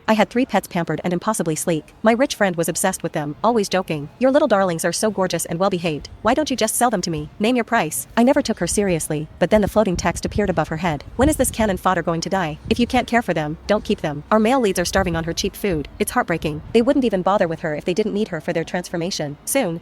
I had 3 pets pampered and impossibly sleek. My rich friend was obsessed with them, always joking. Your little darlings are so gorgeous and well-behaved. Why don't you just sell them to me? Name your price. I never took her seriously, but then the floating text appeared above her head. When is this cannon fodder going to die? If you can't care for them, don't keep them. Our male leads are starving on her cheap food. It's heartbreaking. They wouldn't even bother with her if they didn't need her for their transformation. Soon.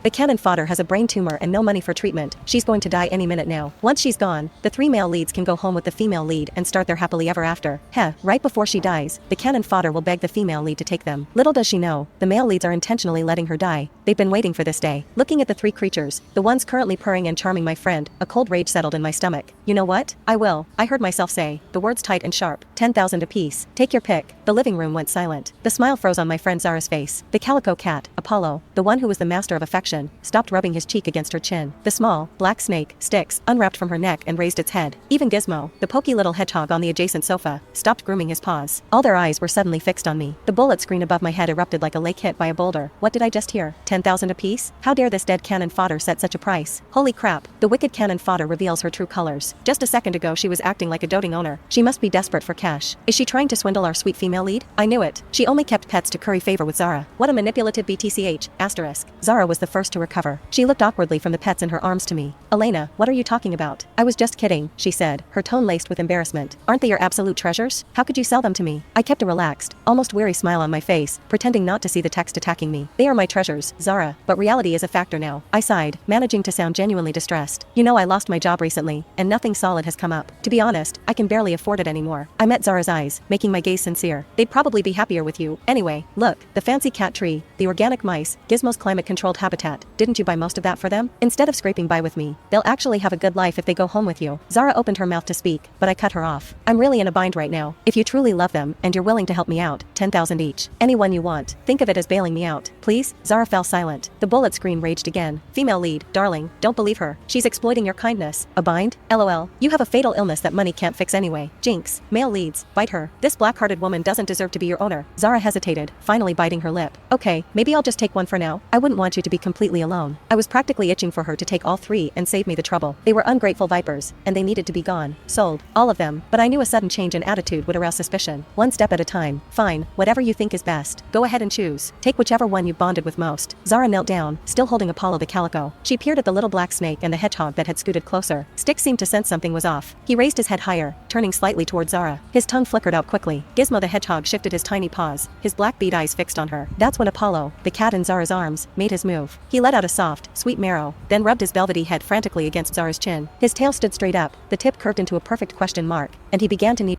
The cannon fodder has a brain tumor and no money for treatment. She's going to die any minute now. Once she's gone, the 3 male leads can go home with the female lead and start their happily ever after. Right before she dies, the cannon fodder will beg the female lead to take them. Little does she know, the male leads are intentionally letting her die. They've been waiting for this day. Looking at the 3 creatures, the ones currently purring and charming my friend, a cold rage settled in my stomach. You know what? I will. I heard myself say, the words tight and sharp. 10,000 apiece. Take your pick. The living room went silent. The smile froze on my friend Zara's face. The calico cat, Apollo, the one who was the master of affection, stopped rubbing his cheek against her chin. The small, black snake, Styx, unwrapped from her neck and raised its head. Even Gizmo, the pokey little hedgehog on the adjacent sofa, stopped grooming his paws. All their eyes were suddenly fixed on me. The bullet screen above my head erupted like a lake hit by a boulder. What did I just hear? 10,000 apiece? How dare this dead cannon fodder set such a price? Holy crap, the wicked cannon fodder reveals her true colors. Just a second ago she was acting like a doting owner. She must be desperate for cash. Is she trying to swindle our sweet female lead? I knew it. She only kept pets to curry favor with Zara. What a manipulative BTCH, asterisk. Zara was the first to recover. She looked awkwardly from the pets in her arms to me. Elena, what are you talking about? I was just kidding, she said, her tone laced with embarrassment. Aren't they your absolute treasures? How could you sell them to me? I kept a relaxed, almost weary smile on my face, pretending not to see the text attacking me. They are my treasures, Zara, but reality is a factor now. I sighed, managing to sound genuinely distressed. You know, I lost my job recently, and nothing solid has come up. To be honest, I can barely afford it anymore. I met Zara's eyes, making my gaze sincere. They'd probably be happier with you. Anyway, look, the fancy cat tree, the organic mice, Gizmo's climate-controlled habitat. Didn't you buy most of that for them? Instead of scraping by with me, they'll actually have a good life if they go home with you. Zara opened her mouth to speak, but I cut her off. I'm really in a bind right now. If you truly love them, and you're willing to help me out, 10,000 each. Anyone you want. Think of it as bailing me out. Please? Zara fell silent. The bullet screen raged again. Female lead, darling, don't believe her. She's exploiting your kindness. A bind? LOL. You have a fatal illness that money can't fix anyway. Jinx. Male leads, bite her. This black-hearted woman doesn't deserve to be your owner. Zara hesitated, finally biting her lip. Okay, maybe I'll just take one for now. I wouldn't want you to be completely alone. I was practically itching for her to take all 3 and save me the trouble. They were ungrateful vipers, and they needed to be gone. Sold. All of them, but I knew a sudden change in attitude would arouse suspicion. One step at a time. Fine, whatever you think is best. Go ahead and choose. Take whichever one you bonded with most. Zara knelt down, still holding Apollo the calico. She peered at the little black snake and the hedgehog that had scooted closer. Styx seemed to sense something was off. He raised his head higher, turning slightly toward Zara. His tongue flickered out quickly. Gizmo the hedgehog shifted his tiny paws, his black bead eyes fixed on her. That's when Apollo, the cat in Zara's arms, made his move. He let out a soft, sweet meow, then rubbed his velvety head frantically against Zara's chin. His tail stood straight up, the tip curved into a perfect question mark, and he began to knead